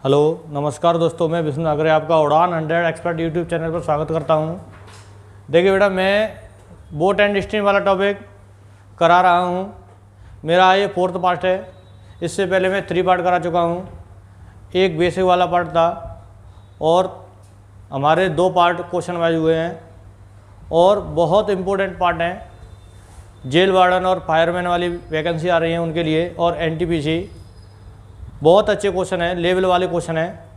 Hello नमस्कार दोस्तों, मैं विष्णु नागरे आपका उड़ान 100 एक्सपर्ट यूट्यूब चैनल पर स्वागत करता हूं। देखिए बेटा, मैं बोट एंड स्टीम वाला टॉपिक करा रहा हूं। मेरा ये 4th पार्ट है। इससे पहले मैं 3 पार्ट करा चुका हूं। एक बेसिक वाला पार्ट था और हमारे 2 पार्ट क्वेश्चन वाइज हुए हैं और बहुत इम्पोर्टेंट पार्ट हैं। जेल वार्डन और फायरमैन वाली वैकेंसी आ रही है उनके लिए, और NTPC बहुत अच्छे क्वेश्चन है, लेवल वाले क्वेश्चन है।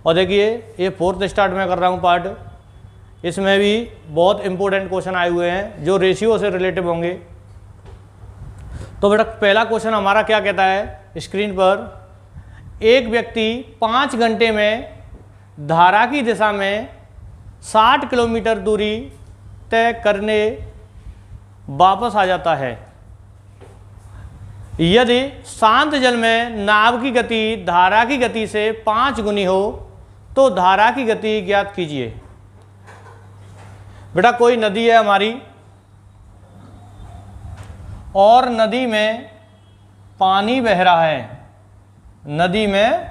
और देखिए ये 4th स्टार्ट में कर रहा हूँ पार्ट, इसमें भी बहुत इंपॉर्टेंट क्वेश्चन आए हुए हैं जो रेशियो से रिलेटिव होंगे। तो बेटा पहला क्वेश्चन हमारा क्या कहता है स्क्रीन पर, एक व्यक्ति 5 घंटे में धारा की दिशा में 60 किलोमीटर दूरी तय करने वापस आ जाता है। यदि शांत जल में नाव की गति धारा की गति से 5 गुनी हो तो धारा की गति ज्ञात कीजिए। बेटा कोई नदी है हमारी और नदी में पानी बह रहा है, नदी में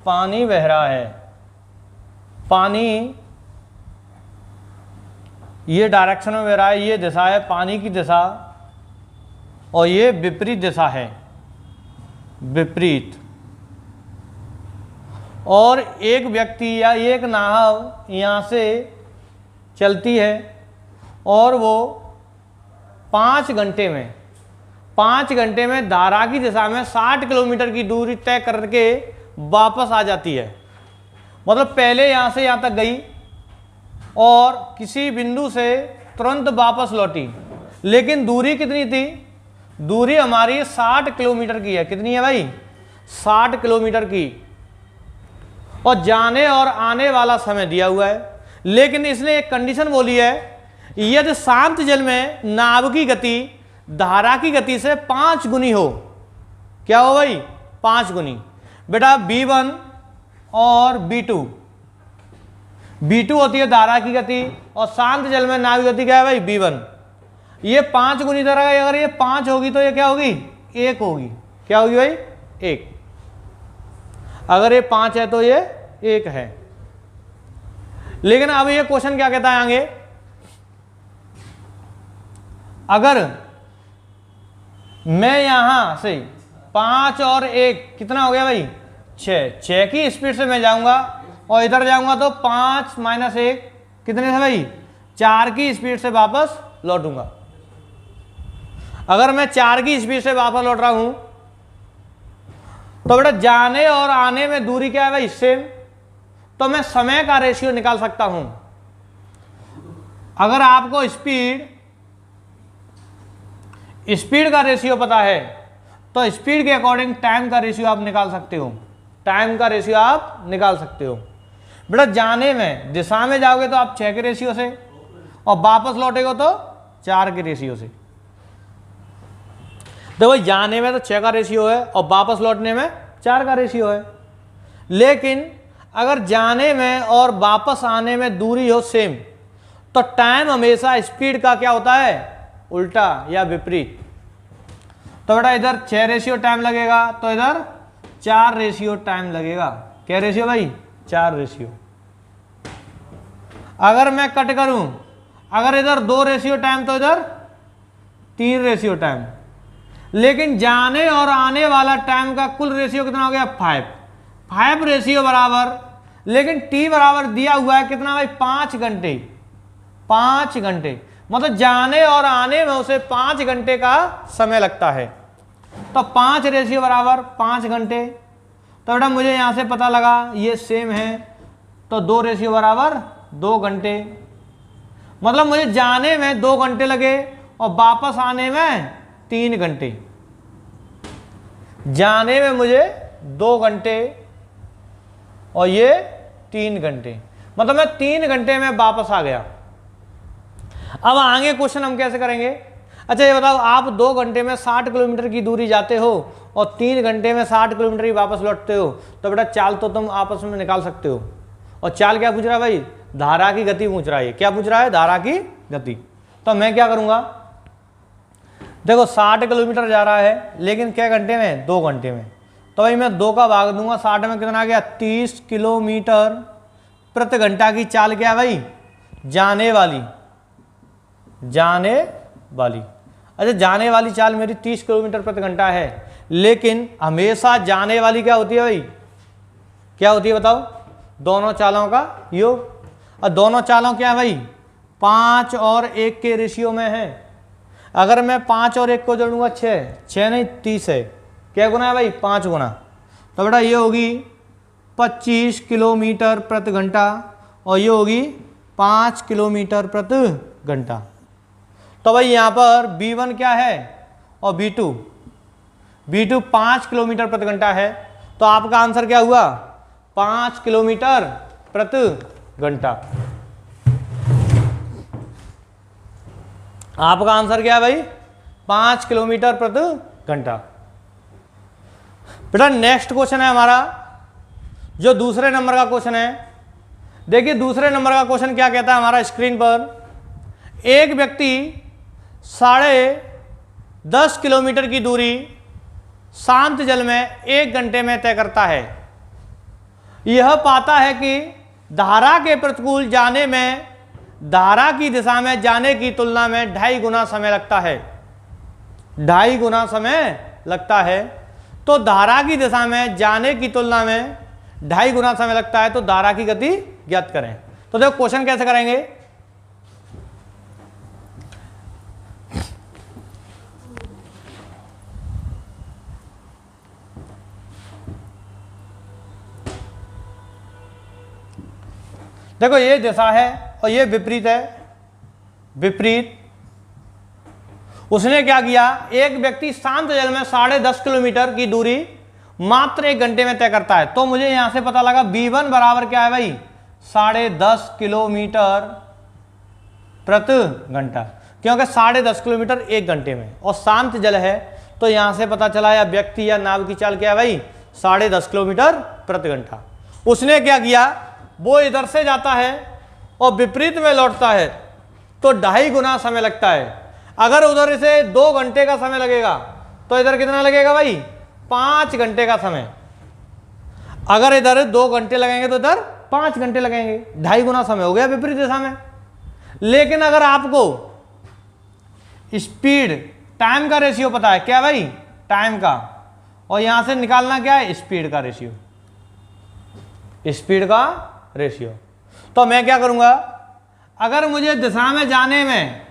पानी बह रहा है। पानी ये डायरेक्शन में बह रहा है, ये दिशा है पानी की दिशा, और ये विपरीत दिशा है, विपरीत। और एक व्यक्ति या एक नाव यहाँ से चलती है और वो 5 घंटे में धारा की दिशा में 60 किलोमीटर की दूरी तय करके वापस आ जाती है। मतलब पहले यहाँ से यहाँ तक गई और किसी बिंदु से तुरंत वापस लौटी, लेकिन दूरी कितनी थी? दूरी हमारी 60 किलोमीटर की है। कितनी है भाई? 60 किलोमीटर की। और जाने और आने वाला समय दिया हुआ है, लेकिन इसने एक कंडीशन बोली है, यदि शांत जल में नाव की गति धारा की गति से 5 गुनी हो। क्या हो भाई? 5 गुनी। बेटा B1 और B2 होती है धारा की गति और शांत जल में नाव की गति क्या है भाई? B1। ये 5 गुनी तरह का, अगर ये 5 होगी तो ये क्या होगी? 1 होगी। क्या होगी भाई? 1। अगर ये 5 है तो ये 1 है। लेकिन अब ये क्वेश्चन क्या कहता है आगे, अगर मैं यहां से 5 और 1 कितना हो गया भाई? 6 की स्पीड से मैं जाऊंगा और इधर जाऊंगा तो 5 - 1 कितने से भाई? 4 की स्पीड से वापस लौटूंगा। अगर मैं 4 की स्पीड से वापस लौट रहा हूं तो बेटा जाने और आने में दूरी क्या है भाई? सेम। तो मैं समय का रेशियो निकाल सकता हूं। अगर आपको स्पीड का रेशियो पता है तो स्पीड के अकॉर्डिंग टाइम का रेशियो आप निकाल सकते हो। टाइम का रेशियो आप निकाल सकते हो। बेटा जाने में दिशा में जाओगे तो आप 6 के रेशियो से, और वापस लौटेगा तो 4 के रेशियो से। देखो जाने में तो 6 का रेशियो है और वापस लौटने में 4 का रेशियो है। लेकिन अगर जाने में और वापस आने में दूरी हो सेम, तो टाइम हमेशा स्पीड का क्या होता है? उल्टा या विपरीत। तो बेटा इधर 6 रेशियो टाइम लगेगा तो इधर 4 रेशियो टाइम लगेगा। क्या रेशियो भाई? 4 रेशियो। अगर मैं कट करूं, अगर इधर 2 रेशियो टाइम तो इधर 3 रेशियो टाइम। लेकिन जाने और आने वाला टाइम का कुल रेशियो कितना हो गया? 5 रेशियो बराबर, लेकिन T बराबर दिया हुआ है कितना भाई? 5 घंटे। 5 घंटे मतलब जाने और आने में उसे 5 घंटे का समय लगता है। तो 5 रेशियो बराबर 5 घंटे। तो बेटा मुझे यहां से पता लगा ये सेम है, तो 2 रेशियो बराबर 2 घंटे। मतलब मुझे जाने में 2 घंटे लगे और वापस आने में 3 घंटे। जाने में मुझे 2 घंटे और ये 3 घंटे, मतलब मैं 3 घंटे में वापस आ गया। अब आगे क्वेश्चन हम कैसे करेंगे? अच्छा ये बताओ, आप 2 घंटे में 60 किलोमीटर की दूरी जाते हो और 3 घंटे में 60 किलोमीटर ही वापस लौटते हो, तो बेटा चाल तो तुम आपस में निकाल सकते हो। और चाल क्या पूछ रहा है भाई? धारा की गति पूछ रहा है। क्या पूछ रहा है? धारा की गति। तो मैं क्या करूंगा, देखो 60 किलोमीटर जा रहा है लेकिन क्या घंटे में? 2 घंटे में। तो भाई मैं 2 का भाग दूंगा 60 में, कितना आ गया 30 किलोमीटर प्रति घंटा की चाल क्या है भाई, जाने वाली। अच्छा जाने वाली चाल मेरी 30 किलोमीटर प्रति घंटा है, लेकिन हमेशा जाने वाली क्या होती है भाई, क्या होती है बताओ, दोनों चालों का योग। और दोनों चालों क्या है भाई, 5 और 1 के रेशियो में है। अगर मैं 5 और 1 को जोड़ूंगा 6 नहीं 30 है, क्या गुना है भाई, 5 गुना। तो बेटा ये होगी 25 किलोमीटर प्रति घंटा और ये होगी 5 किलोमीटर प्रति घंटा। तो भाई यहाँ पर B1 क्या है और B2 5 किलोमीटर प्रति घंटा है, तो आपका आंसर क्या हुआ, 5 किलोमीटर प्रति घंटा। आपका आंसर क्या है भाई, 5 किलोमीटर प्रति घंटा। बेटा नेक्स्ट क्वेश्चन है हमारा, जो दूसरे नंबर का क्वेश्चन है। देखिए दूसरे नंबर का क्वेश्चन क्या कहता है हमारा स्क्रीन पर, एक व्यक्ति 10.5 किलोमीटर की दूरी शांत जल में 1 घंटे में तय करता है। यह पाता है कि धारा के प्रतिकूल जाने में धारा की दिशा में जाने की तुलना में 2.5 गुना समय लगता है। 2.5 गुना समय लगता है, तो धारा की दिशा में जाने की तुलना में 2.5 गुना समय लगता है, तो धारा की गति ज्ञात करें। तो देखो क्वेश्चन कैसे करेंगे, देखो ये दिशा है और ये विपरीत है, विपरीत। उसने क्या किया, एक व्यक्ति शांत जल में 10.5 किलोमीटर की दूरी मात्र 1 घंटे में तय करता है। तो मुझे यहां से पता लगा B1 बराबर क्या है भाई, 10.5 किलोमीटर प्रति घंटा, क्योंकि 10.5 किलोमीटर 1 घंटे में और शांत जल है, तो यहां से पता चला या व्यक्ति या नाव की चाल क्या है भाई, 10.5 किलोमीटर प्रति घंटा। उसने क्या किया, वो इधर से जाता है और विपरीत में लौटता है, तो 2.5 गुना समय लगता है। अगर उधर इसे 2 घंटे का समय लगेगा तो इधर कितना लगेगा भाई, 5 घंटे का समय। अगर इधर 2 घंटे लगेंगे तो इधर 5 घंटे लगेंगे, 2.5 गुना समय हो गया विपरीत दिशा में। लेकिन अगर आपको स्पीड टाइम का रेशियो पता है, क्या भाई, टाइम का, और यहां से निकालना क्या है, स्पीड का रेशियो, स्पीड का रेशियो। तो मैं क्या करूंगा, अगर मुझे दिशा में जाने में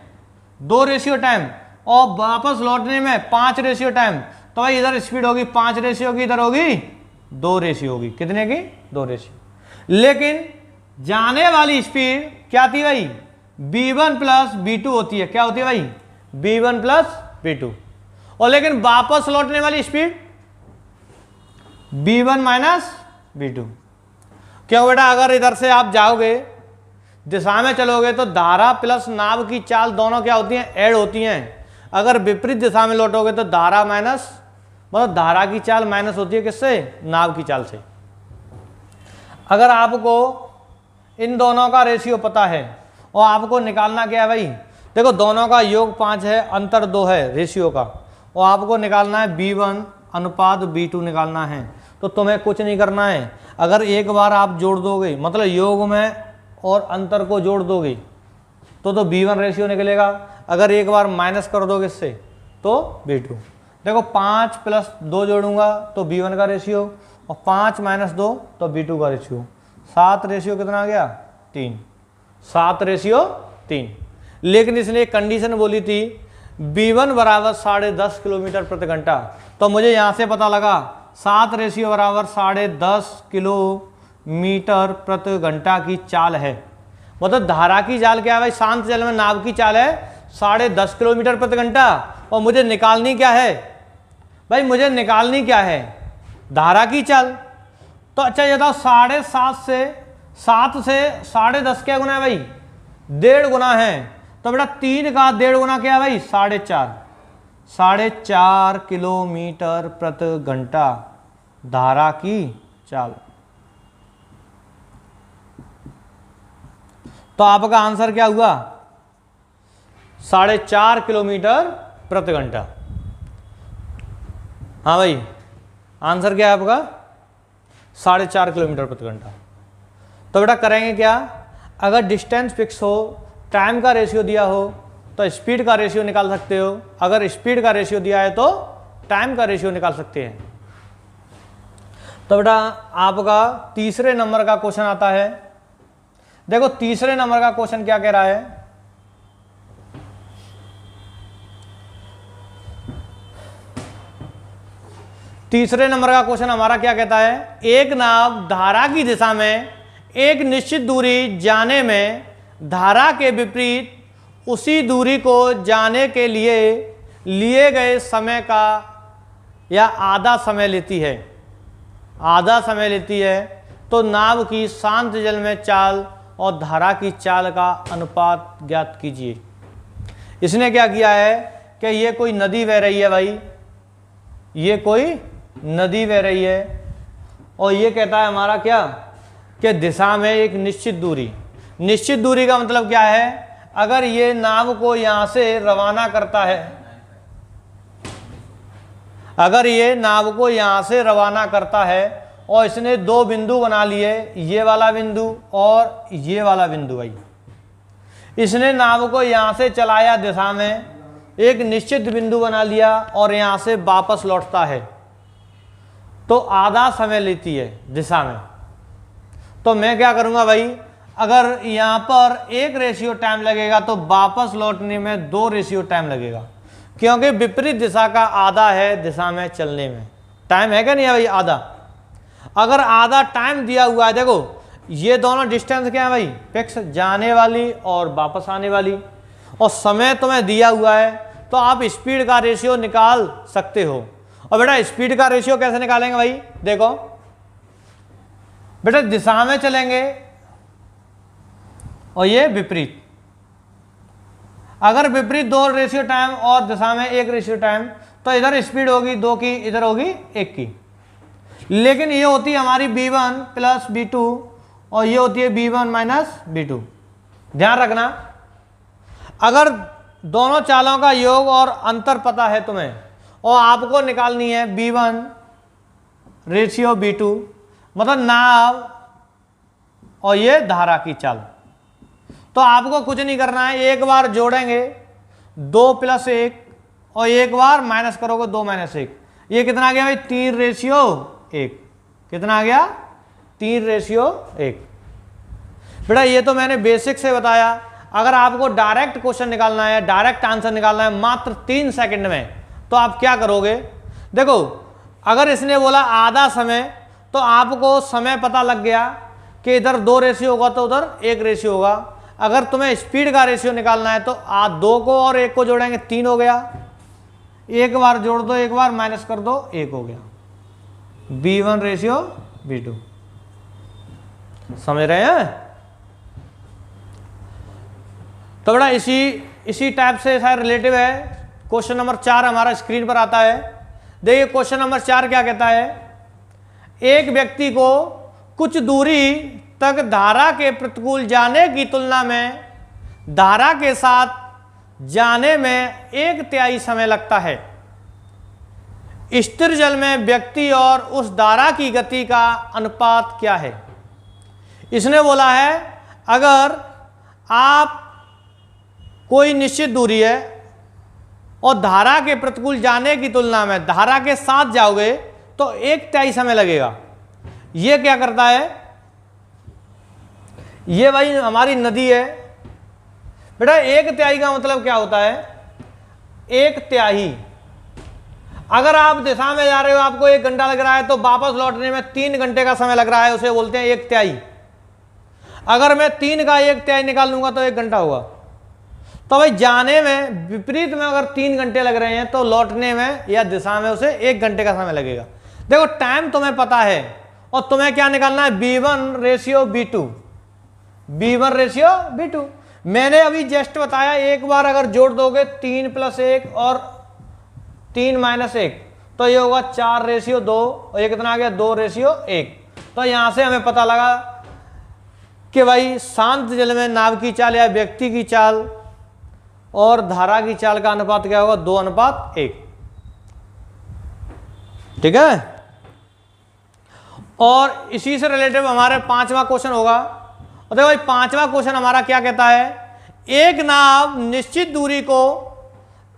2 रेशियो टाइम और वापस लौटने में 5 रेशियो टाइम, तो भाई इधर स्पीड होगी 5 रेशियो की, इधर होगी 2 रेशियो होगी, कितने की, 2 रेशियो। लेकिन जाने वाली स्पीड क्या थी भाई, B1 प्लस B2 होती है, क्या होती है भाई, B1 प्लस B2। और लेकिन वापस लौटने वाली स्पीड B1 माइनस B2। क्यों बेटा, अगर इधर से आप जाओगे दिशा में चलोगे तो धारा प्लस नाव की चाल दोनों क्या होती हैं, ऐड होती हैं। अगर विपरीत दिशा में लौटोगे तो धारा माइनस, मतलब धारा की चाल माइनस होती है किससे, नाव की चाल से। अगर आपको इन दोनों का रेशियो पता है और आपको निकालना क्या है भाई, देखो दोनों का योग 5 है, अंतर 2 है रेशियो का, और आपको निकालना है B1 अनुपात B2 निकालना है। तो तुम्हें कुछ नहीं करना है, अगर एक बार आप जोड़ दोगे, मतलब योग में और अंतर को जोड़ दोगे तो B1 रेशियो निकलेगा। अगर एक बार माइनस कर दोगे इससे तो B2। देखो 5 प्लस 2 जोड़ूंगा तो B1 का रेशियो, और 5 माइनस 2 तो B2 का रेशियो। 7 रेशियो कितना आ गया, 3। 7 रेशियो 3। लेकिन इसने एक कंडीशन बोली थी, B1 बराबर 10.5 किलोमीटर प्रति घंटा। तो मुझे यहाँ से पता लगा 7 रेशियो बराबर 10.5 किलोमीटर प्रति घंटा की चाल है। मतलब धारा की चाल क्या है भाई, शांत जल में नाव की चाल है 10.5 किलोमीटर प्रति घंटा, और मुझे निकालनी क्या है भाई, मुझे निकालनी क्या है, धारा की चाल। तो अच्छा ये बताओ 7.5 से 7 से 10.5 क्या गुना है भाई, 1.5 गुना है। तो बेटा 3 का 1.5 गुना क्या है भाई, 4.5। 4.5 किलोमीटर प्रति घंटा धारा की चाल। तो आपका आंसर क्या हुआ, 4.5 किलोमीटर प्रति घंटा। हाँ भाई, आंसर क्या है आपका 4.5 किलोमीटर प्रति घंटा। तो बेटा करेंगे क्या, अगर डिस्टेंस फिक्स हो, टाइम का रेशियो दिया हो तो स्पीड का रेशियो निकाल सकते हो, अगर स्पीड का रेशियो दिया है तो टाइम का रेशियो निकाल सकते हैं। तो बेटा आपका तीसरे नंबर का क्वेश्चन आता है। देखो तीसरे नंबर का क्वेश्चन क्या कह रहा है, तीसरे नंबर का क्वेश्चन हमारा क्या कहता है, एक नाव धारा की दिशा में एक निश्चित दूरी जाने में धारा के विपरीत उसी दूरी को जाने के लिए गए समय का या आधा समय लेती है, आधा समय लेती है। तो नाव की शांत जल में चाल और धारा की चाल का अनुपात ज्ञात कीजिए। इसने क्या किया है कि ये कोई नदी बह रही है भाई, ये कोई नदी बह रही है और ये कहता है हमारा क्या कि दिशा में एक निश्चित दूरी, निश्चित दूरी का मतलब क्या है, अगर ये नाव को यहां से रवाना करता है, अगर ये नाव को यहां से रवाना करता है और इसने दो बिंदु बना लिए, ये वाला बिंदु और ये वाला बिंदु भाई, इसने नाव को यहां से चलाया दिशा में, एक निश्चित बिंदु बना लिया और यहां से वापस लौटता है, तो आधा समय लेती है दिशा में। तो मैं क्या करूंगा भाई, अगर यहां पर 1 रेशियो टाइम लगेगा तो वापस लौटने में 2 रेशियो टाइम लगेगा, क्योंकि विपरीत दिशा का आधा है दिशा में चलने में टाइम है क्या नहीं है भाई, आधा। अगर आधा टाइम दिया हुआ है, देखो ये दोनों डिस्टेंस क्या है भाई, फिक्स, जाने वाली और वापस आने वाली, और समय तुम्हें दिया हुआ है, तो आप स्पीड का रेशियो निकाल सकते हो। और बेटा स्पीड का रेशियो कैसे निकालेंगे भाई, देखो बेटा दिशा में चलेंगे और ये विपरीत, अगर विपरीत 2 रेशियो टाइम और दिशा में 1 रेशियो टाइम, तो इधर स्पीड होगी 2 की, इधर होगी 1 की। लेकिन ये होती है हमारी b1 प्लस b2 और ये होती है b1 माइनस b2। ध्यान रखना, अगर दोनों चालों का योग और अंतर पता है तुम्हें और आपको निकालनी है b1 रेशियो b2, मतलब नाव और ये धारा की चाल, तो आपको कुछ नहीं करना है, एक बार जोड़ेंगे 2 + 1 और एक बार माइनस करोगे 2 - 1, ये कितना आ गया भाई 3 रेशियो 1, कितना आ गया 3 रेशियो 1। बेटा ये तो मैंने बेसिक से बताया, अगर आपको डायरेक्ट क्वेश्चन निकालना है, डायरेक्ट आंसर निकालना है मात्र 3 सेकंड में, तो आप क्या करोगे, देखो अगर इसने बोला आधा समय, तो आपको समय पता लग गया कि इधर 2 रेशियो होगा तो उधर 1 रेशियो होगा। अगर तुम्हें स्पीड का रेशियो निकालना है तो 2 को और 1 को जोड़ेंगे 3 हो गया, एक बार जोड़ दो, एक बार माइनस कर दो, 1 हो गया, b1 रेशियो b2। समझ रहे हैं। तो बेटा इसी टाइप से शायद रिलेटिव है क्वेश्चन नंबर 4 हमारा स्क्रीन पर आता है। देखिए क्वेश्चन नंबर 4 क्या कहता है, एक व्यक्ति को कुछ दूरी तक धारा के प्रतिकूल जाने की तुलना में धारा के साथ जाने में 1/3 समय लगता है। स्थिर जल में व्यक्ति और उस धारा की गति का अनुपात क्या है। इसने बोला है अगर आप कोई निश्चित दूरी है और धारा के प्रतिकूल जाने की तुलना में धारा के साथ जाओगे तो 1/3 समय लगेगा। ये क्या करता है, ये भाई हमारी नदी है बेटा, 1/3 का मतलब क्या होता है, 1/3। अगर आप दिशा में जा रहे हो, आपको 1 घंटा लग रहा है, तो वापस लौटने में 3 घंटे का समय लग रहा है, उसे बोलते हैं 1/3। अगर मैं 3 का 1/3 निकाल लूंगा तो 1 घंटा होगा। तो भाई जाने में विपरीत में अगर 3 घंटे लग रहे हैं तो लौटने में या दिशा में उसे 1 घंटे का समय लगेगा। देखो टाइम तुम्हें पता है और तुम्हें क्या निकालना है, b1 ratio b2, b1 ratio b2। मैंने अभी जस्ट बताया, एक बार अगर जोड़ दोगे 3 + 1 और 3 - 1 तो ये होगा 4 रेशियो 2 और ये कितना आ गया 2 रेशियो 1। तो यहां से हमें पता लगा कि भाई शांत जल में नाव की चाल या व्यक्ति की चाल और धारा की चाल का अनुपात क्या होगा, 2:1। ठीक है। और इसी से रिलेटेड हमारे 5वां क्वेश्चन होगा। और देखो भाई 5वां क्वेश्चन हमारा क्या कहता है, एक नाव निश्चित दूरी को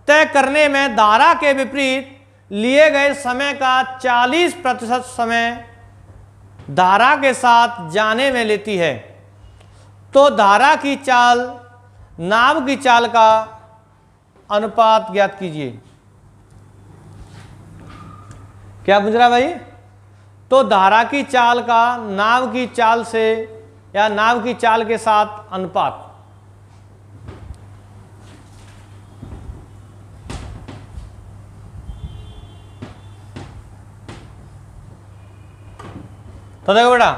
तय करने में धारा के विपरीत लिए गए समय का 40% समय धारा के साथ जाने में लेती है, तो धारा की चाल नाव की चाल का अनुपात ज्ञात कीजिए। क्या पूछ रहा है भाई? तो धारा की चाल का नाव की चाल से या नाव की चाल के साथ अनुपात। तो देखो बेटा,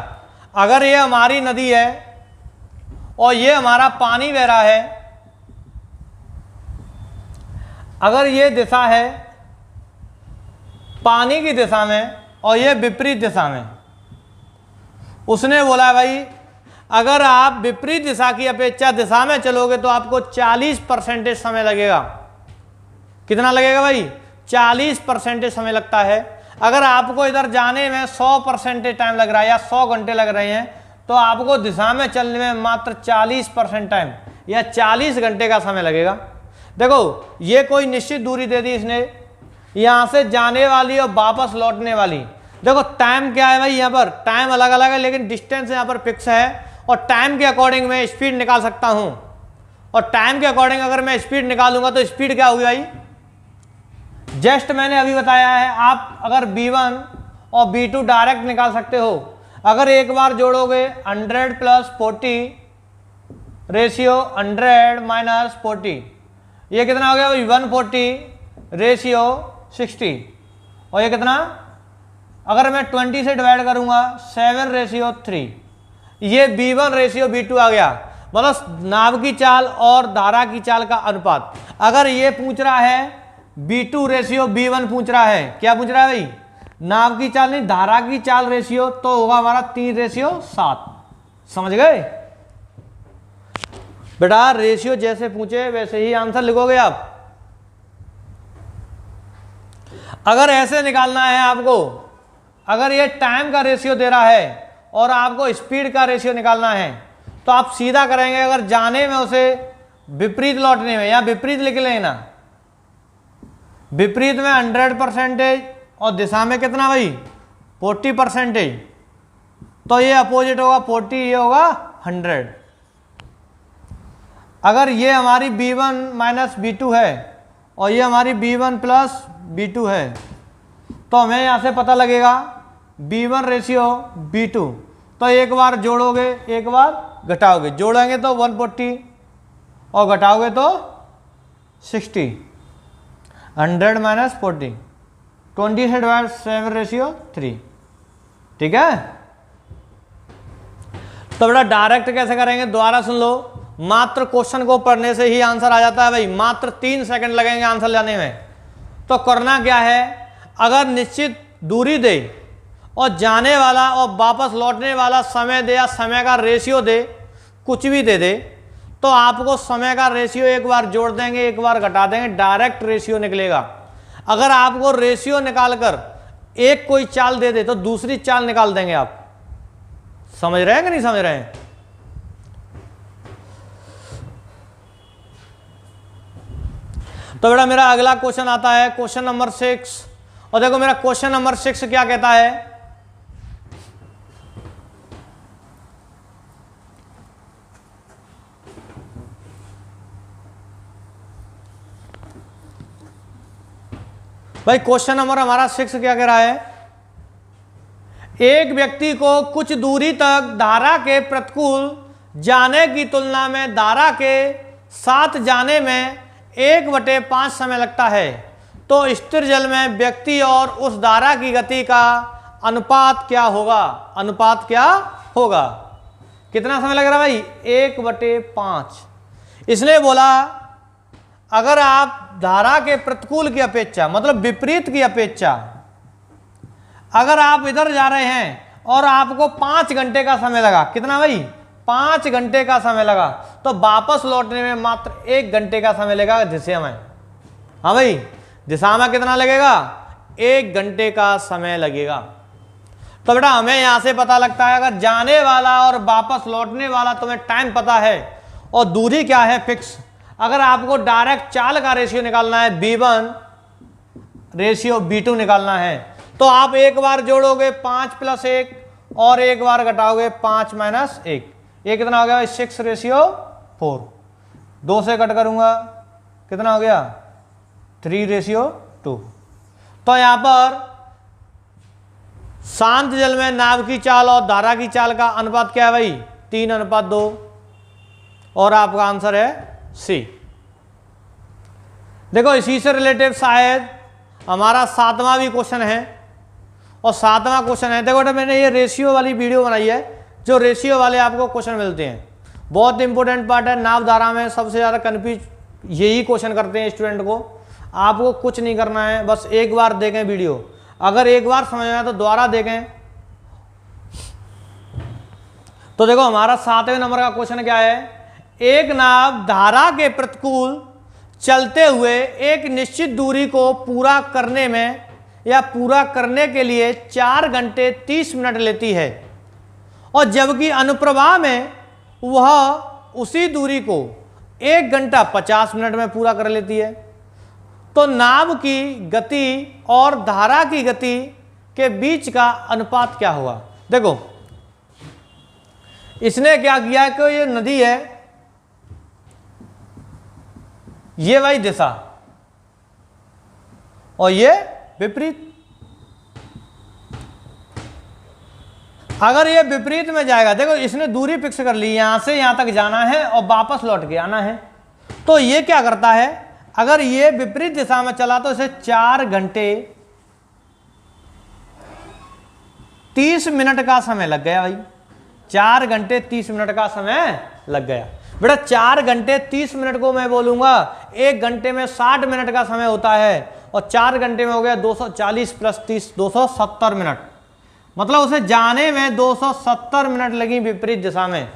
अगर ये हमारी नदी है और ये हमारा पानी बह रहा है, अगर ये दिशा है पानी की दिशा में और ये विपरीत दिशा में, उसने बोला भाई अगर आप विपरीत दिशा की अपेक्षा दिशा में चलोगे तो आपको 40% समय लगेगा। कितना लगेगा भाई? 40% समय लगता है। अगर आपको इधर जाने में 100% टाइम लग रहा है या 100 घंटे लग रहे हैं, तो आपको दिशा में चलने में मात्र 40% टाइम या 40 घंटे का समय लगेगा। देखो ये कोई निश्चित दूरी दे दी इसने, यहां से जाने वाली और वापस लौटने वाली। देखो टाइम क्या है भाई, यहां पर टाइम अलग अलग है लेकिन डिस्टेंस यहां पर फिक्स है, और टाइम के अकॉर्डिंग मैं स्पीड निकाल सकता हूं। और टाइम के अकॉर्डिंग अगर मैं स्पीड निकालूंगा तो स्पीड क्या होगी भाई? जस्ट मैंने अभी बताया है, आप अगर b1 और b2 डायरेक्ट निकाल सकते हो। अगर एक बार जोड़ोगे 100 + 40 रेशियो 100 - 40, ये कितना हो गया भाई? 140 रेशियो 60। और ये कितना, अगर मैं 20 से डिवाइड करूंगा 7 रेशियो 3, ये b1 रेशियो b2 आ गया। मतलब नाव की चाल और धारा की चाल का अनुपात। अगर ये पूछ रहा है b2 रेशियो b1 पूछ रहा है, क्या पूछ रहा है भाई? नाव की चाल नहीं, धारा की चाल रेशियो, तो होगा हमारा 3 रेशियो 7। समझ गए बेटा? रेशियो जैसे पूछे वैसे ही आंसर लिखोगे आप। अगर ऐसे निकालना है आपको, अगर ये टाइम का रेशियो दे रहा है और आपको स्पीड का रेशियो निकालना है, तो आप सीधा करेंगे, अगर जाने में उसे विपरीत लौटने में, या विपरीत लिख लेना, विपरीत में 100% और दिशा में कितना भाई? 40%। तो ये अपोजिट होगा 40, ये होगा 100। अगर ये हमारी b1 - b2 है और ये हमारी b1 + b2 है, तो हमें यहाँ से पता लगेगा b1 रेशियो b2। तो एक बार जोड़ोगे एक बार घटाओगे, जोड़ेंगे तो 140 और घटाओगे तो 60। 100 - 40, 20 से डिवाइड 7 रेशियो 3। ठीक है? तो बेटा डायरेक्ट कैसे करेंगे, दोबारा सुन लो। मात्र क्वेश्चन को पढ़ने से ही आंसर आ जाता है भाई, मात्र 3 सेकंड लगेंगे आंसर लाने में। तो करना क्या है, अगर निश्चित दूरी दे और जाने वाला और वापस लौटने वाला समय दे या समय का रेशियो दे, कुछ भी दे दे, तो आपको समय का रेशियो एक बार जोड़ देंगे एक बार घटा देंगे, डायरेक्ट रेशियो निकलेगा। अगर आपको रेशियो निकालकर एक कोई चाल दे दे तो दूसरी चाल निकाल देंगे आप। समझ रहे हैं कि नहीं समझ रहे हैं? तो बेटा मेरा अगला क्वेश्चन आता है क्वेश्चन नंबर 6। और देखो मेरा क्वेश्चन नंबर 6 क्या कहता है, भाई क्वेश्चन नंबर हमारा 6 क्या कह रहा है, एक व्यक्ति को कुछ दूरी तक धारा के प्रतिकूल जाने की तुलना में धारा के साथ जाने में 1/5 समय लगता है, तो स्थिर जल में व्यक्ति और उस धारा की गति का अनुपात क्या होगा? अनुपात क्या होगा? कितना समय लग रहा है भाई? 1/5। इसने बोला अगर आप धारा के प्रतिकूल की अपेक्षा, मतलब विपरीत की अपेक्षा, अगर आप इधर जा रहे हैं और आपको 5 घंटे का समय लगा, कितना भाई? 5 घंटे का समय लगा, तो वापस लौटने में मात्र 1 घंटे का समय लगेगा दिशा में। हाँ भाई, दिशा में कितना लगेगा? 1 घंटे का समय लगेगा। तो बेटा हमें यहां से पता लगता है अगर जाने वाला और वापस लौटने वाला तुम्हें टाइम पता है और दूरी क्या है फिक्स। अगर आपको डायरेक्ट चाल का रेशियो निकालना है B1 रेशियो B2 निकालना है तो आप एक बार जोड़ोगे 5 + 1 और एक बार घटाओगे 5 - 1। ये कितना हो गया 6:4। 2 से कट करूंगा कितना हो गया 3:2। तो यहां पर शांत जल में नाव की चाल और धारा की चाल का अनुपात क्या है भाई 3:2 और आपका आंसर है सी। देखो इसी से रिलेटेड शायद हमारा 7वां भी क्वेश्चन है और 7वां क्वेश्चन है। देखो बेटा मैंने ये रेशियो वाली वीडियो बनाई है जो रेशियो वाले आपको क्वेश्चन मिलते हैं, बहुत इंपॉर्टेंट पार्ट है। नाव धारा में सबसे ज़्यादा कन्फ्यूज यही क्वेश्चन करते हैं स्टूडेंट को। आपको कुछ नहीं करना है, बस एक बार देखें वीडियो, अगर एक बार समझ में आए तो दोबारा देखें। तो देखो हमारा 7वें नंबर का क्वेश्चन क्या है, एक नाव धारा के प्रतिकूल चलते हुए एक निश्चित दूरी को पूरा करने में या पूरा करने के लिए 4 घंटे 30 मिनट लेती है और जबकि अनुप्रवाह में वह उसी दूरी को 1 घंटा 50 मिनट में पूरा कर लेती है, तो नाव की गति और धारा की गति के बीच का अनुपात क्या होगा। देखो इसने क्या किया कि ये नदी है, ये भाई दिशा और ये विपरीत। अगर ये विपरीत में जाएगा, देखो इसने दूरी फिक्स कर ली, यहां से यहां तक जाना है और वापस लौट के आना है, तो ये क्या करता है अगर ये विपरीत दिशा में चला तो इसे 4 घंटे 30 मिनट का समय लग गया भाई। 4 घंटे 30 मिनट का समय लग गया बेटा। 4 घंटे 30 मिनट को मैं बोलूंगा 1 घंटे में 60 मिनट का समय होता है और 4 घंटे में हो गया 240 + 30 270 मिनट। मतलब उसे जाने में 270 मिनट लगी विपरीत दिशा में,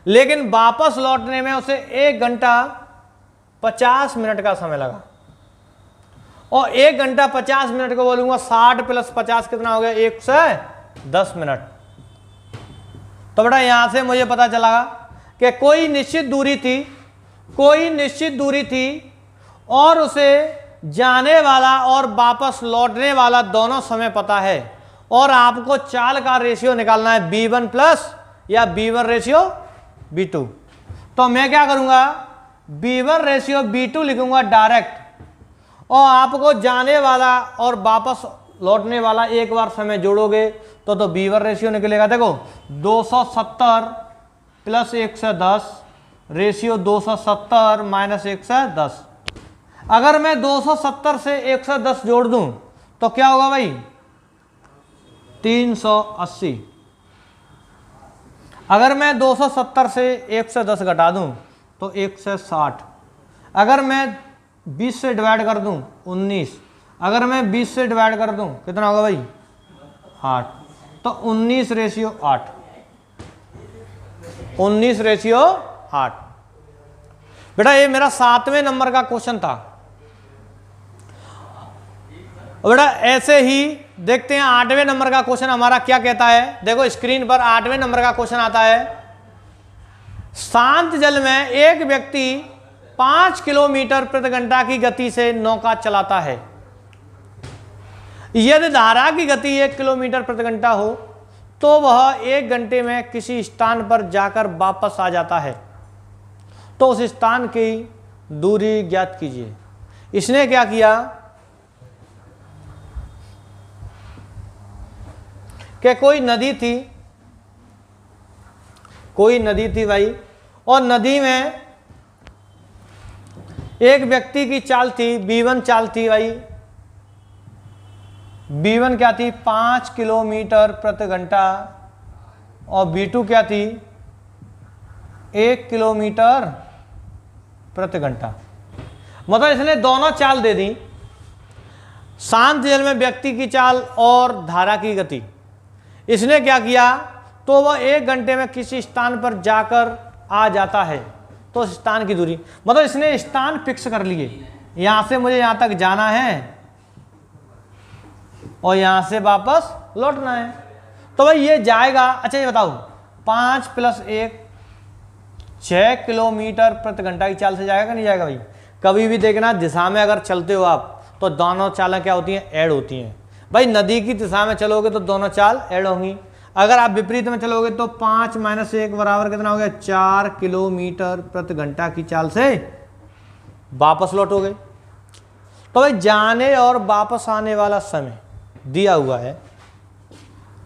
लेकिन वापस लौटने में उसे 1 घंटा 50 मिनट का समय लगा। और 1 घंटा 50 मिनट को बोलूंगा 60 + 50 कितना हो गया 110 मिनट। तो बेटा यहां से मुझे पता चला कि कोई निश्चित दूरी थी और उसे जाने वाला और वापस लौटने वाला दोनों समय पता है और आपको चाल का रेशियो निकालना है B1 प्लस या B1 रेशियो B2। तो मैं क्या करूंगा B1 रेशियो B2 लिखूंगा डायरेक्ट और आपको जाने वाला और वापस लौटने वाला एक बार समय जोड़ोगे तो B1 रेशियो निकलेगा। देखो 270 + 110 रेशियो 270 - 110। अगर मैं 270 से 110 जोड़ दूं तो क्या होगा भाई 380। अगर मैं 270 से 110 घटा दूं तो 160। अगर मैं 20 से डिवाइड कर दूं 19। अगर मैं 20 से डिवाइड कर दूं कितना होगा भाई 8। तो 19:8। 19:8 बेटा ये मेरा 7वें नंबर का क्वेश्चन था। बेटा ऐसे ही देखते हैं 8वें नंबर का क्वेश्चन हमारा क्या कहता है। देखो स्क्रीन पर 8वें नंबर का क्वेश्चन आता है, शांत जल में एक व्यक्ति 5 किलोमीटर प्रति घंटा की गति से नौका चलाता है। यदि धारा की गति 1 किलोमीटर प्रति घंटा हो तो वह 1 घंटे में किसी स्थान पर जाकर वापस आ जाता है, तो उस स्थान की दूरी ज्ञात कीजिए। इसने क्या किया कि कोई नदी थी भाई और नदी में एक व्यक्ति की चाल थी B1 चाल थी भाई। B1 क्या थी 5 किलोमीटर प्रति घंटा और B2 क्या थी 1 किलोमीटर प्रति घंटा। मतलब इसने दोनों चाल दे दी, शांत जल में व्यक्ति की चाल और धारा की गति। इसने क्या किया तो वह 1 घंटे में किसी स्थान पर जाकर आ जाता है, तो स्थान की दूरी, मतलब इसने स्थान फिक्स कर लिए, यहां से मुझे यहां तक जाना है और यहां से वापस लौटना है। तो भाई ये जाएगा, अच्छा ये बताओ 5 + 1 6 किलोमीटर प्रति घंटा की चाल से जाएगा कि नहीं जाएगा भाई। कभी भी देखना दिशा में अगर चलते हो आप तो दोनों चालें क्या होती हैं, ऐड होती हैं। भाई नदी की दिशा में चलोगे तो दोनों चाल ऐड होंगी। अगर आप विपरीत में चलोगे तो 5 - 1 बराबर कितना हो गया, 4 किलोमीटर प्रति घंटा की चाल से वापस लौटोगे। तो भाई जाने और वापस आने वाला समय दिया हुआ है,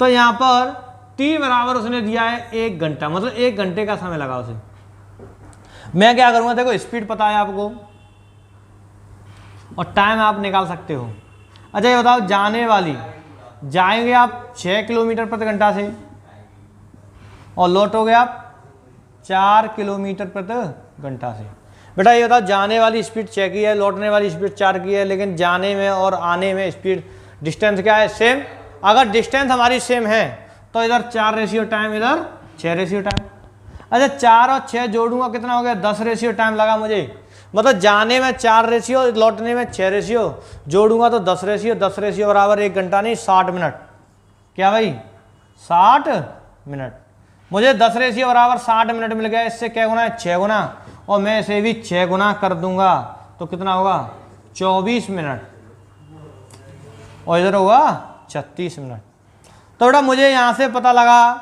तो यहां पर t बराबर उसने दिया है 1 घंटा, मतलब 1 घंटे का समय लगा उसे। मैं क्या करूंगा, देखो स्पीड पता है आपको और टाइम आप निकाल सकते हो। अच्छा ये बताओ जाने वाली, जाएंगे आप 6 किलोमीटर प्रति घंटा से और लौटोगे आप 4 किलोमीटर प्रति घंटा से। बेटा ये बताओ जाने वाली स्पीड 6 की है, लौटने वाली स्पीड 4 की है, लेकिन जाने में और आने में स्पीड डिस्टेंस क्या है, सेम। अगर डिस्टेंस हमारी सेम है तो इधर 4 रेशियो टाइम, इधर 6 रेशियो टाइम। अच्छा 4 और 6 जोड़ूंगा कितना हो गया, 10 रेशियो टाइम लगा मुझे। मतलब जाने में 4 रेशियो, लौटने में 6 रेशियो, जोड़ूंगा तो 10 रेशियो। 10 रेशियो बराबर 1 घंटा नहीं 60 मिनट। क्या भाई 60 मिनट। मुझे 10 रेशियो बराबर 60 मिनट मिल गया। इससे क्या गुना है, 6 गुना, और मैं इसे भी 6 गुना कर दूंगा तो कितना होगा 24 मिनट, और इधर होगा 36 मिनट। तो बेटा मुझे यहां से पता लगा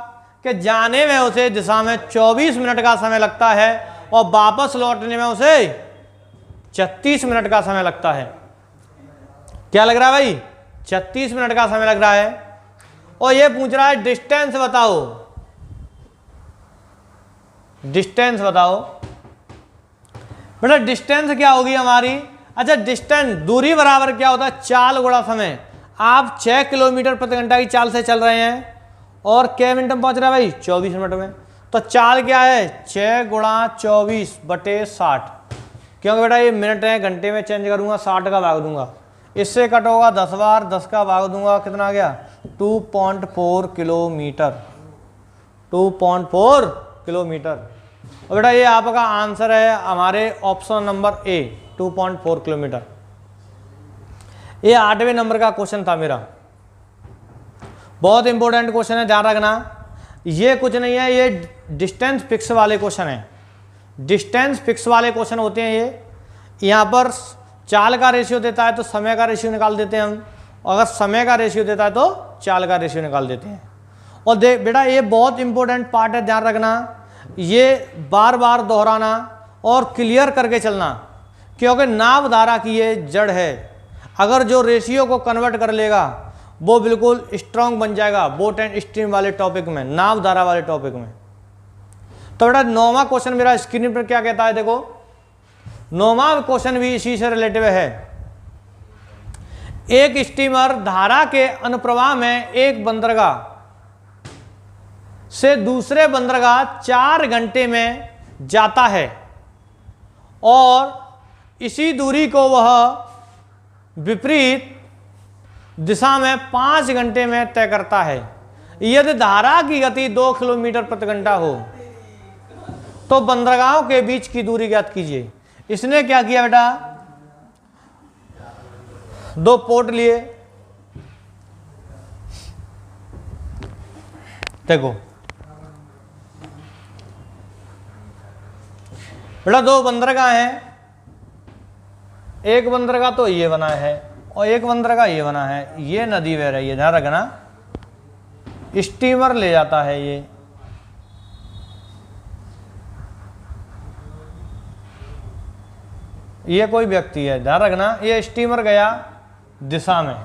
कि जाने में उसे दिशा में 24 मिनट का समय लगता है और वापस लौटने में उसे 36 मिनट का समय लगता है। क्या लग रहा है भाई, 36 मिनट का समय लग रहा है। और ये पूछ रहा है डिस्टेंस बताओ, डिस्टेंस बताओ। बेटा डिस्टेंस क्या होगी हमारी, अच्छा डिस्टेंस दूरी बराबर क्या होता है, चाल गुणा समय। आप 6 किलोमीटर प्रति घंटा की चाल से चल रहे हैं और क्या मिनट में पहुंच रहा है भाई, 24 मिनट में। तो चाल क्या है, 6 × 24/60, क्योंकि बेटा ये मिनट है, घंटे में चेंज करूंगा 60 का भाग दूंगा, इससे कट होगा 10 बार, 10 का भाग दूंगा कितना आ गया 2.4 किलोमीटर, 2.4 किलोमीटर। और बेटा ये आपका आंसर है हमारे ऑप्शन नंबर ए, 2.4 किलोमीटर। ये 8वें नंबर का क्वेश्चन था मेरा, बहुत इंपॉर्टेंट क्वेश्चन है, ध्यान रखना। ये कुछ नहीं है, ये डिस्टेंस फिक्स वाले क्वेश्चन है। डिस्टेंस फिक्स वाले क्वेश्चन होते हैं ये। यहाँ पर चाल का रेशियो देता है तो समय का रेशियो निकाल देते हैं हम, अगर समय का रेशियो देता है तो चाल का रेशियो निकाल देते हैं। और देख बेटा ये बहुत इंपॉर्टेंट पार्ट है, ध्यान रखना, ये बार बार दोहराना और क्लियर करके चलना, क्योंकि नाव धारा की ये जड़ है। अगर जो रेशियो को कन्वर्ट कर लेगा वो बिल्कुल स्ट्रांग बन जाएगा बोट एंड स्ट्रीम वाले टॉपिक में, नाव धारा वाले टॉपिक में। तो बेटा 9वां क्वेश्चन मेरा स्क्रीन पर क्या कहता है, देखो 9वां क्वेश्चन भी इसी से रिलेटिव है। एक स्टीमर धारा के अनुप्रवाह में एक बंदरगाह से दूसरे बंदरगाह 4 घंटे में जाता है और इसी दूरी को वह विपरीत दिशा में 5 घंटे में तय करता है। यदि धारा की गति 2 किलोमीटर प्रति घंटा हो तो बंदरगाहों के बीच की दूरी ज्ञात कीजिए। इसने क्या किया बेटा, 2 पोर्ट लिए, देखो बेटा 2 बंदरगाह हैं, एक बंदरगाह तो ये बना है और एक बंदरगाह ये बना है, ये नदी बह रही है, ध्यान रखना। स्टीमर ले जाता है ये कोई व्यक्ति है, ध्यान रखना, ये स्टीमर गया दिशा में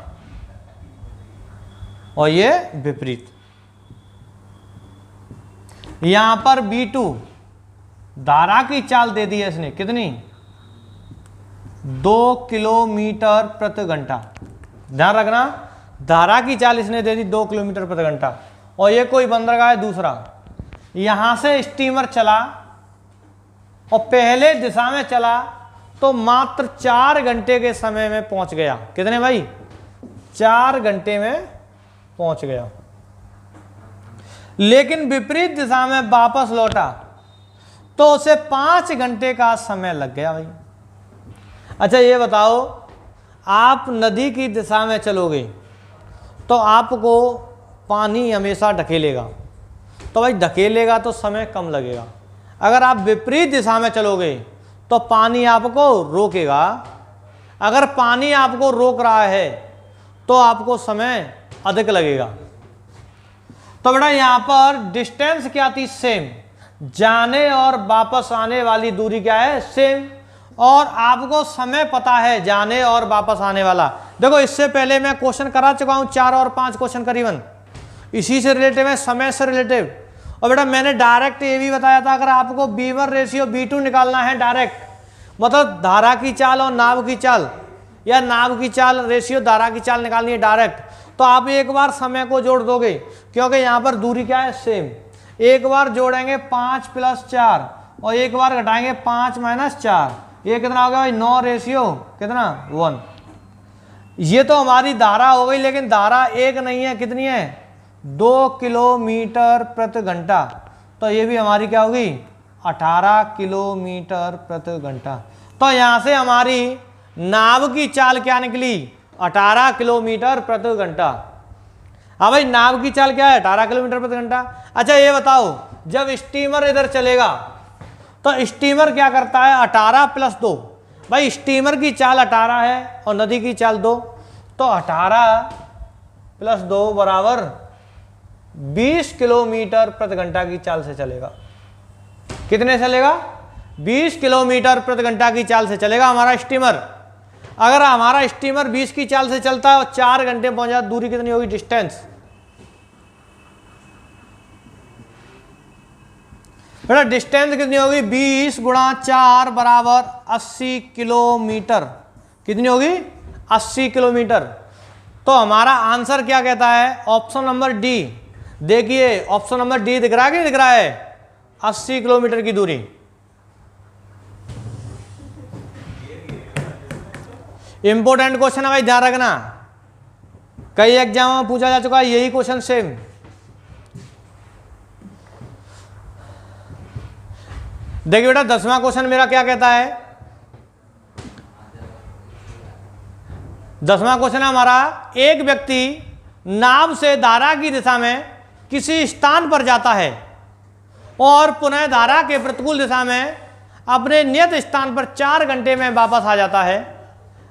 और ये विपरीत। यहां पर B2 धारा की चाल दे दी है इसने, कितनी 2 किलोमीटर प्रति घंटा। ध्यान रखना धारा की चाल इसने दे दी 2 किलोमीटर प्रति घंटा, और ये कोई बंदरगाह है दूसरा। यहां से स्टीमर चला और पहले दिशा में चला तो मात्र 4 घंटे के समय में पहुंच गया। कितने भाई, 4 घंटे में पहुंच गया। लेकिन विपरीत दिशा में वापस लौटा तो उसे 5 घंटे का समय लग गया भाई। अच्छा ये बताओ, आप नदी की दिशा में चलोगे तो आपको पानी हमेशा ढकेलेगा, तो भाई ढकेलेगा तो समय कम लगेगा। अगर आप विपरीत दिशा में चलोगे तो पानी आपको रोकेगा। अगर पानी आपको रोक रहा है तो आपको समय अधिक लगेगा। तो बेटा यहाँ पर डिस्टेंस क्या थी? सेम। जाने और वापस आने वाली दूरी क्या है? सेम। और आपको समय पता है जाने और वापस आने वाला। देखो इससे पहले मैं क्वेश्चन करा चुका हूँ 4 और 5 क्वेश्चन करीबन इसी से रिलेटिव है, समय से रिलेटिव। और बेटा मैंने डायरेक्ट ये भी बताया था, अगर आपको B1 रेशियो B2 निकालना है डायरेक्ट, मतलब धारा की चाल और नाव की चाल, या नाव की चाल रेशियो धारा की चाल निकालनी है डायरेक्ट, तो आप एक बार समय को जोड़ दोगे, क्योंकि यहाँ पर दूरी क्या है? सेम। एक बार जोड़ेंगे 5 + 4 और एक बार घटाएंगे 5 - 4, ये कितना हो गया भाई? 9 रेशियो कितना? 1। ये तो हमारी धारा हो गई, लेकिन धारा एक नहीं है, कितनी है? 2 किलोमीटर प्रति घंटा। तो ये भी हमारी क्या होगी? 18 किलोमीटर प्रति घंटा। तो यहाँ से हमारी नाव की चाल क्या निकली? 18 किलोमीटर प्रति घंटा। हाँ भाई, नाव की चाल क्या है? 18 किलोमीटर प्रति घंटा। अच्छा ये बताओ, जब स्टीमर इधर चलेगा तो स्टीमर क्या करता है? 18 + 2। भाई स्टीमर की चाल 18 है और नदी की चाल 2, तो 18 + 2 बराबर 20 किलोमीटर प्रति घंटा की चाल से चलेगा। कितने चलेगा? 20 किलोमीटर प्रति घंटा की चाल से चलेगा हमारा स्टीमर। अगर हमारा स्टीमर 20 की चाल से चलता है और 4 घंटे पहुंच जाता, दूरी कितनी होगी? डिस्टेंस बेटा डिस्टेंस कितनी होगी? 20 × 4 बराबर 80 किलोमीटर। कितनी होगी? 80 किलोमीटर। तो हमारा आंसर क्या कहता है? Option number D. देखिए ऑप्शन नंबर डी दिख रहा है कि नहीं दिख रहा है? 80 किलोमीटर की दूरी। इंपोर्टेंट क्वेश्चन है भाई, ध्यान रखना, कई एग्जाम में पूछा जा चुका है यही क्वेश्चन सेम। देखिए बेटा 10वां क्वेश्चन मेरा क्या कहता है? 10वां क्वेश्चन है हमारा, एक व्यक्ति नाव से धारा की दिशा में किसी स्थान पर जाता है और पुनः धारा के प्रतिकूल दिशा में अपने नियत स्थान पर 4 घंटे में वापस आ जाता है।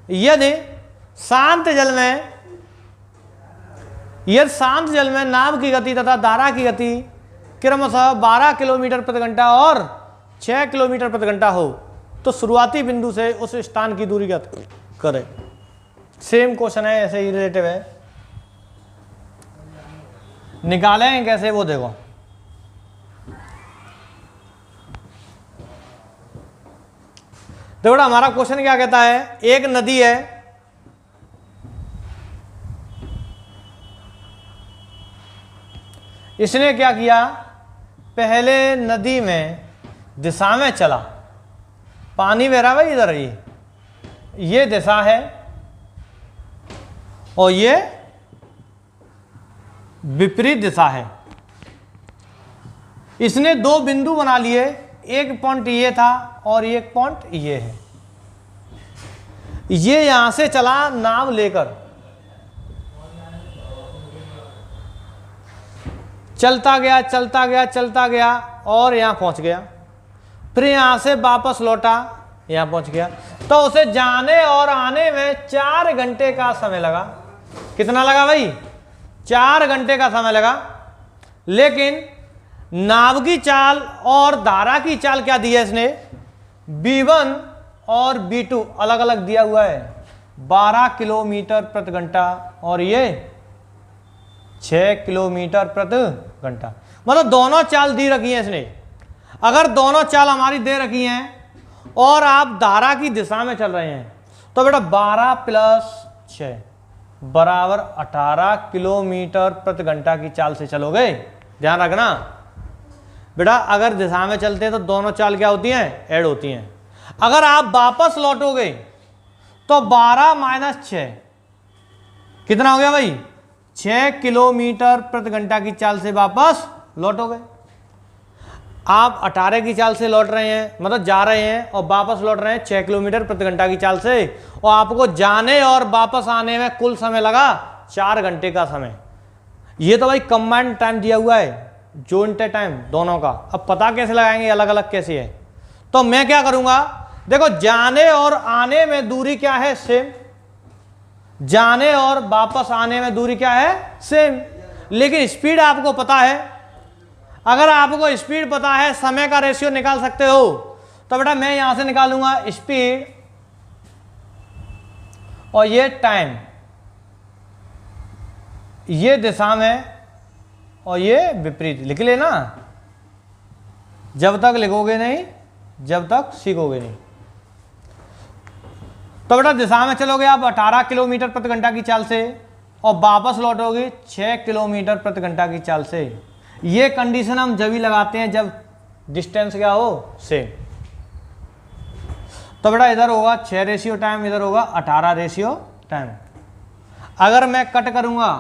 यदि शांत जल में नाव की गति तथा धारा की गति क्रमशः 12 किलोमीटर प्रति घंटा और 6 किलोमीटर प्रति घंटा हो, तो शुरुआती बिंदु से उस स्थान की दूरी ज्ञात करें। सेम क्वेश्चन है, ऐसे ही रिलेटिव है। निकालें कैसे वो देखो। देखो हमारा क्वेश्चन क्या कहता है? एक नदी है, इसने क्या किया? पहले नदी में दिशा में चला, पानी बह रहा भाई इधर, ये दिशा है और ये विपरीत दिशा है। इसने 2 बिंदु बना लिए, एक पॉइंट ये था और एक पॉइंट ये है। ये यहां से चला नाव लेकर, चलता गया और यहां पहुंच गया, फिर यहां से वापस लौटा, यहां पहुंच गया। तो उसे जाने और आने में 4 घंटे का समय लगा। कितना लगा भाई? 4 घंटे का समय लगा। लेकिन नाव की चाल और धारा की चाल क्या दी है इसने? B1 और B2 अलग अलग दिया हुआ है, 12 किलोमीटर प्रति घंटा और ये 6 किलोमीटर प्रति घंटा। मतलब दोनों चाल दी रखी है इसने। अगर दोनों चाल हमारी दे रखी हैं और आप धारा की दिशा में चल रहे हैं, तो बेटा 12 + 6 बराबर 18 किलोमीटर प्रति घंटा की चाल से चलोगे। ध्यान रखना बेटा, अगर दिशा में चलते हैं तो दोनों चाल क्या होती हैं? ऐड होती हैं। अगर आप वापस लौटोगे तो 12 - 6 कितना हो गया भाई? 6 किलोमीटर प्रति घंटा की चाल से वापस लौटोगे। आप 18 की चाल से लौट रहे हैं, मतलब जा रहे हैं और वापस लौट रहे हैं 6 किलोमीटर प्रति घंटा की चाल से, और आपको जाने और वापस आने में कुल समय लगा 4 घंटे का समय। ये तो भाई कंबाइंड टाइम दिया हुआ है, जॉइंट टाइम दोनों का। अब पता कैसे लगाएंगे अलग अलग कैसे है? तो मैं क्या करूंगा, देखो जाने और आने में दूरी क्या है, सेम। जाने और वापस आने में दूरी क्या है, सेम। लेकिन स्पीड आपको पता है। अगर आपको स्पीड पता है, समय का रेशियो निकाल सकते हो, तो बेटा मैं यहां से निकालूंगा स्पीड और ये टाइम, ये दिशा में और ये विपरीत। लिख लेना, जब तक लिखोगे नहीं जब तक सीखोगे नहीं। तो बेटा दिशा में चलोगे आप 18 किलोमीटर प्रति घंटा की चाल से और वापस लौटोगे 6 किलोमीटर प्रति घंटा की चाल से। ये कंडीशन हम जब ही लगाते हैं जब डिस्टेंस क्या हो, सेम। तो बेटा इधर होगा 6 रेशियो टाइम, इधर होगा 18 रेशियो टाइम। अगर मैं कट करूंगा,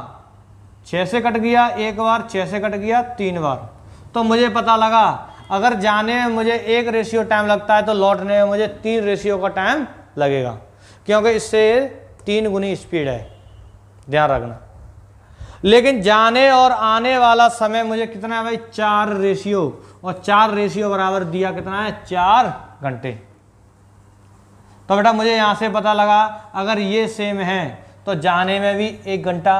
6 से कट गया एक बार, 6 से कट गया 3 बार, तो मुझे पता लगा अगर जाने में मुझे 1 रेशियो टाइम लगता है तो लौटने में मुझे 3 रेशियो का टाइम लगेगा, क्योंकि इससे 3 गुनी स्पीड है, ध्यान रखना। लेकिन जाने और आने वाला समय मुझे कितना है भाई, 4 रेशियो, और 4 रेशियो बराबर दिया कितना है, 4 घंटे। तो बेटा मुझे यहां से पता लगा अगर ये सेम है तो जाने में भी 1 घंटा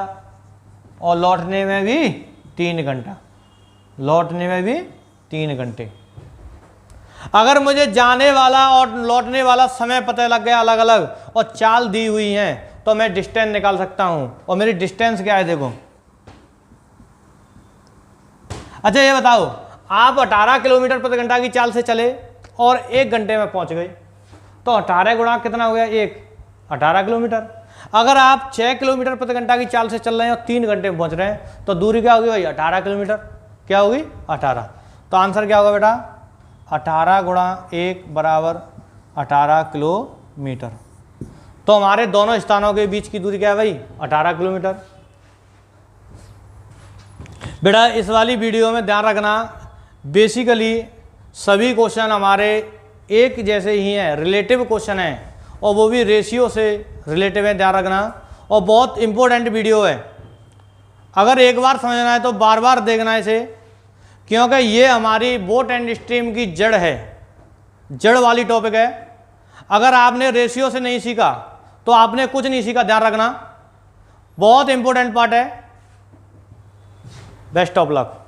और लौटने में भी 3 घंटा, लौटने में भी 3 घंटे। अगर मुझे जाने वाला और लौटने वाला समय पता लग गया अलग अलग और चाल दी हुई है, तो मैं डिस्टेंस निकाल सकता हूं। और मेरी डिस्टेंस क्या है, देखो। अच्छा ये बताओ, आप 18 किलोमीटर प्रति घंटा की चाल से चले और 1 घंटे में पहुंच गए, तो 18 गुणा कितना हो गया, 1, 18 किलोमीटर। अगर आप 6 किलोमीटर प्रति घंटा की चाल से चल रहे हैं और 3 घंटे में पहुंच रहे हैं, तो दूरी क्या होगी भाई, 18 किलोमीटर। क्या होगी, 18। तो आंसर क्या होगा बेटा, 18 गुणा 1 बराबर 18 किलोमीटर। तो हमारे दोनों स्थानों के बीच की दूरी क्या है भाई, 18 किलोमीटर। बेटा इस वाली वीडियो में ध्यान रखना, बेसिकली सभी क्वेश्चन हमारे एक जैसे ही हैं, रिलेटिव क्वेश्चन हैं, और वो भी रेशियो से रिलेटिव है, ध्यान रखना। और बहुत इंपॉर्टेंट वीडियो है, अगर एक बार समझना है तो बार बार देखना है इसे, क्योंकि ये हमारी बोट एंड स्ट्रीम की जड़ है, जड़ वाली टॉपिक है। अगर आपने रेशियो से नहीं सीखा तो आपने कुछ नहीं सीखा, ध्यान रखना, बहुत इंपॉर्टेंट पार्ट है। Best of luck.